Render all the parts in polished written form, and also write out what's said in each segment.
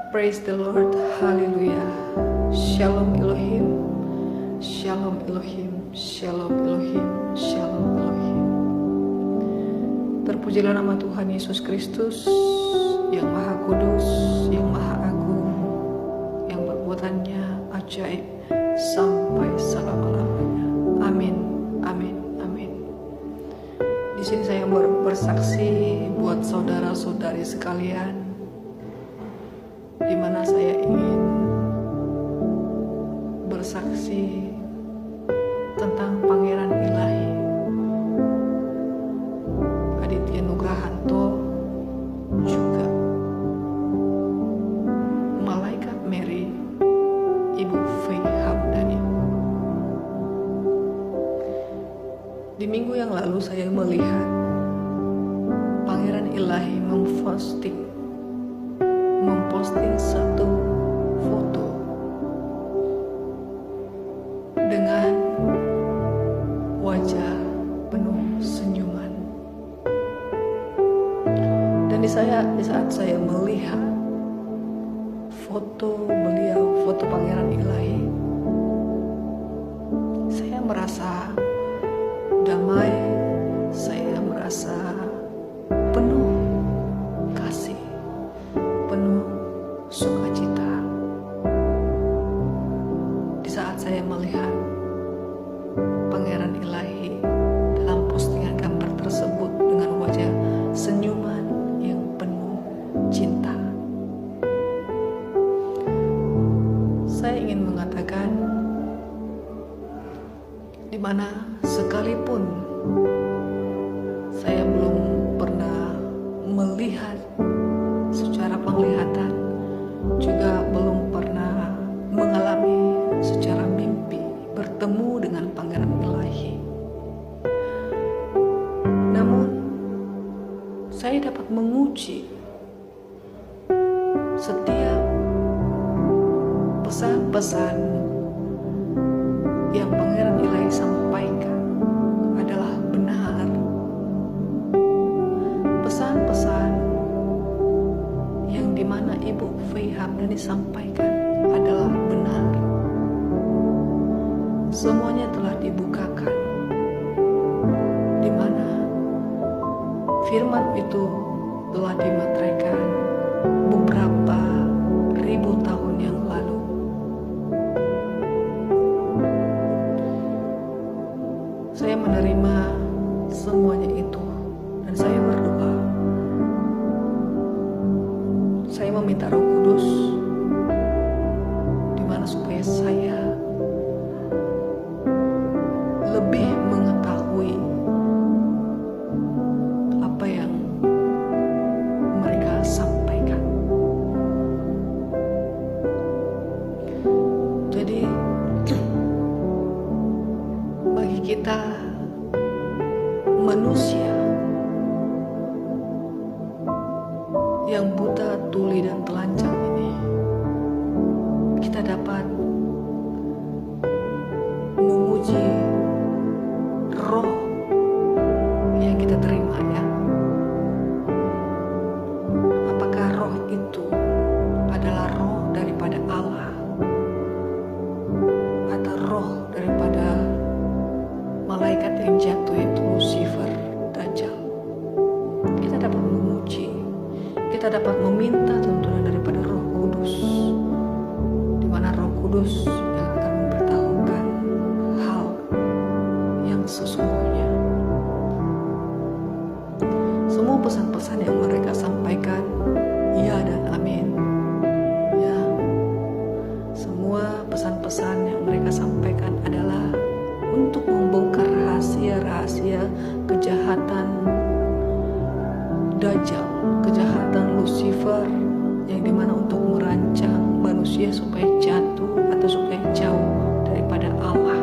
Praise the Lord, haleluya. Shalom Elohim, Shalom Elohim, Shalom Elohim, Shalom Elohim. Terpujilah nama Tuhan Yesus Kristus yang Maha Kudus, yang Maha Agung, yang perbuatannya ajaib sampai selama-lamanya. Amin, amin, amin. Di sini saya bersaksi buat saudara-saudari sekalian, di mana saya ingin bersaksi tentang Pangeran Ilahi Aditya Nugrahanto, juga Malaikat Mary, Ibu Faye Hamdani. Di minggu yang lalu saya melihat Pangeran Ilahi memposting satu foto dengan wajah penuh senyuman. Dan di saat saya melihat foto beliau, foto Pangeran Ilahi, saya merasa damai, saya merasa penuh kasih, penuh sukacita. Di saat saya melihat Pangeran Ilahi dalam postingan gambar tersebut dengan wajah senyuman yang penuh cinta, saya ingin mengatakan, di mana sekalipun saya belum pernah melihat secara penglihatan, juga belum pernah mengalami secara mimpi bertemu dengan Pangeran Ilahi, namun saya dapat menguji setiap pesan-pesan yang Pangeran Ilahi sampaikan adalah benar. Pesan-pesan yang dimana Ibu Faye Hamdani sampaikan adalah benar. Semuanya telah dibukakan, dimana firman itu telah dimateraikan beberapa ribu tahun yang lalu. Saya menerima semuanya itu dan saya berdoa. Saya meminta Roh Kudus, di mana supaya saya lebih mengetahui apa yang mereka sampaikan. Jadi bagi kita manusia yang buta, tuli, dan telanjang ini, kita dapat menguji roh yang kita terima, ya. Apakah roh itu adalah roh daripada Allah atau roh daripada malaikat yang jatuh, itu Lucifer, Dajjal. Kita dapat menguji, kita dapat meminta tuntunan daripada Roh Kudus, di mana Roh Kudus yang akan memberitahukan hal yang sesungguhnya. Semua pesan-pesan yang mereka sampaikan, ya dan amin, ya. Semua pesan-pesan yang mereka sampaikan adalah untuk membongkar rahasia-rahasia kejahatan Dajjal, kejahatan Lucifer, yang dimana untuk merancang manusia supaya jatuh atau supaya jauh daripada Allah.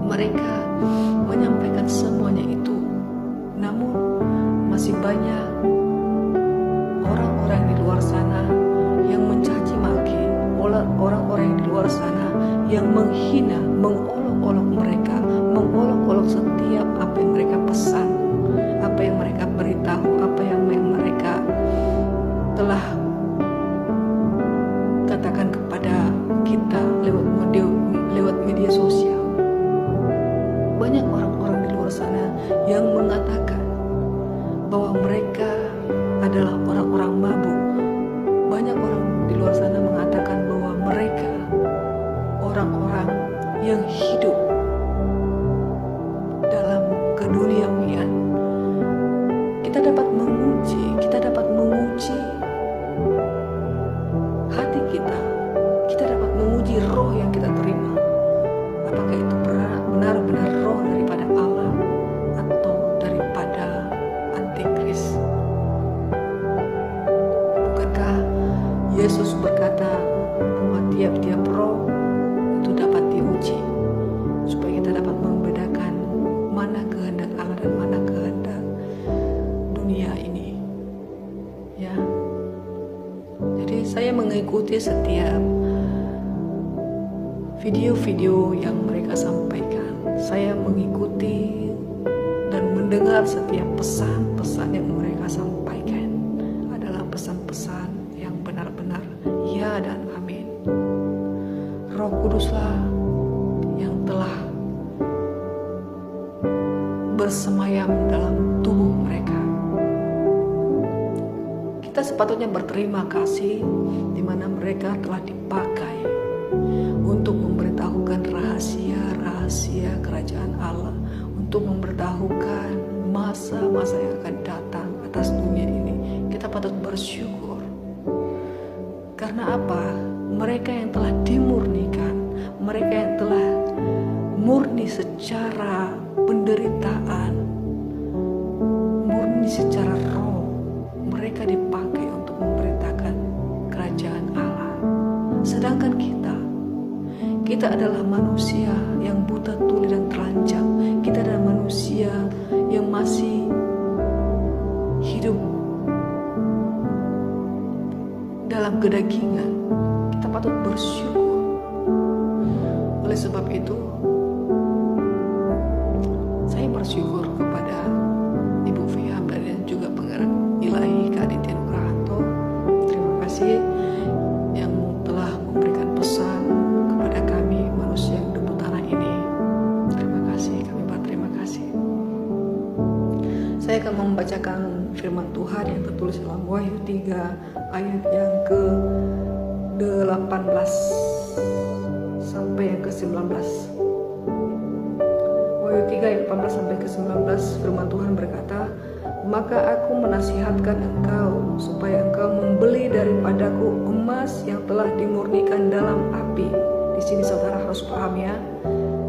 Mereka menyampaikan semuanya itu, namun masih banyak orang-orang di luar sana yang mencaci maki, orang-orang yang di luar sana yang menghina, mengolok-olok mereka, mengolok-olok setiap apa yang mereka pesan, apa yang mereka beritahu, apa yang mereka telah bahwa mereka adalah orang-orang mabuk. Banyak orang di luar sana mengatakan bahwa mereka orang-orang yang hidup dalam keduniawian. Kita dapat menguji hati kita. Kita dapat menguji roh yang kita terima. Apakah itu benar-benar roh daripada Allah atau daripada antikris? Bukankah Yesus berkata bahwa tiap-tiap roh itu dapat diuji, supaya kita dapat membedakan mana kehendak Allah dan mana kehendak dunia ini. Ya. Jadi saya mengikuti setiap video-video yang mereka sampaikan. Saya mengikuti dan mendengar setiap pesan-pesan yang mereka sampaikan adalah pesan-pesan yang benar-benar ya dan amin. Roh Kuduslah yang telah bersemayam dalam tubuh mereka. Kita sepatutnya berterima kasih di mana mereka telah dipakai untuk memberitahukan rahasia-rahasia kerajaan Allah, untuk memberitahukan masa-masa yang akan datang atas dunia ini. Kita patut bersyukur. Karena apa? Mereka yang telah dimurnikan, mereka yang telah murni secara penderitaan, murni secara roh, mereka dipakai untuk memberitakan kerajaan Allah. Sedangkan kita adalah manusia yang buta tuli dan telanjang. Kita adalah manusia yang masih hidup dalam kedagingan. Kita patut bersyukur. Oleh sebab itu, saya bersyukur kepada Ibu Fiham dan juga penggerak ilahi Kak Aditya Nugrahanto. Terima kasih yang telah memberikan pesan kepada kami manusia yang hidup di tanah ini. Terima kasih, kami berterima kasih. Saya akan membacakan firman Tuhan yang tertulis dalam Wahyu 3 ayat yang ke-18 sampai yang ke-19. Wahyu 3 ayat 18 sampai ke-19, firman Tuhan berkata, "Maka aku menasihatkan engkau supaya engkau membeli daripadaku emas yang telah dimurnikan dalam api." Di sini saudara harus paham ya,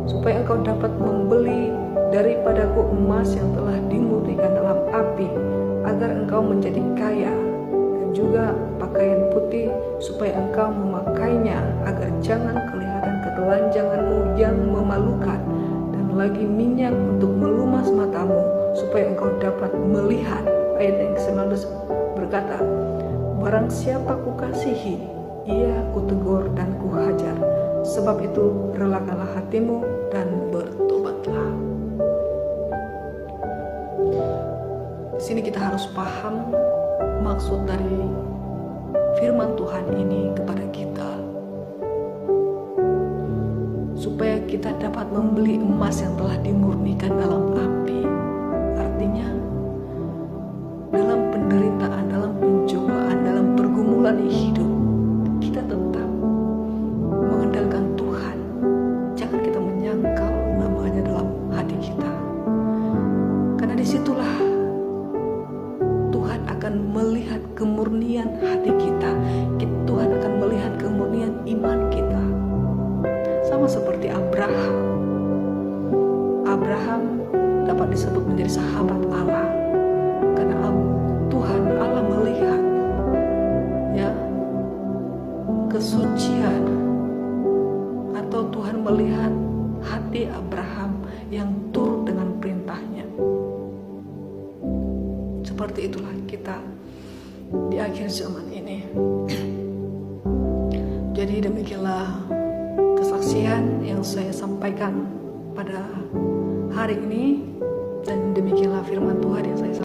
supaya engkau dapat membeli daripadaku emas yang telah dimurnikan dalam api, agar engkau menjadi kaya, dan juga pakaian putih supaya engkau memakainya, agar jangan kelihatan ketelanjanganmu yang memalukan, dan lagi minyak untuk melumas matamu, supaya engkau dapat melihat. Ayat yang ke-19 berkata, "Barang siapa kukasihi, ia kutegur dan kuhajar. Sebab itu relakanlah hatimu dan bertobatlah." Di sini kita harus paham maksud dari firman Tuhan ini kepada kita, supaya kita dapat membeli emas yang telah dimurnikan dalam api. Artinya, dalam penderitaan, dalam pencobaan, dalam pergumulan hidup, kita tetap mengandalkan Tuhan. Jangan kita menyangkal namanya dalam hati kita, karena disitulah Tuhan akan melihat kemurnian hati kita. Tuhan akan melihat kemurnian iman kita. Sama seperti Abraham. Abraham dapat disebut menjadi sahabat Allah karena Tuhan Allah melihat ya kesucian, atau Tuhan melihat hati Abraham yang turut dengan perintahnya. Seperti itulah kita di akhir zaman ini. Jadi demikianlah kesaksian yang saya sampaikan pada hari ini, dan demikianlah firman Tuhan yang saya sampaikan.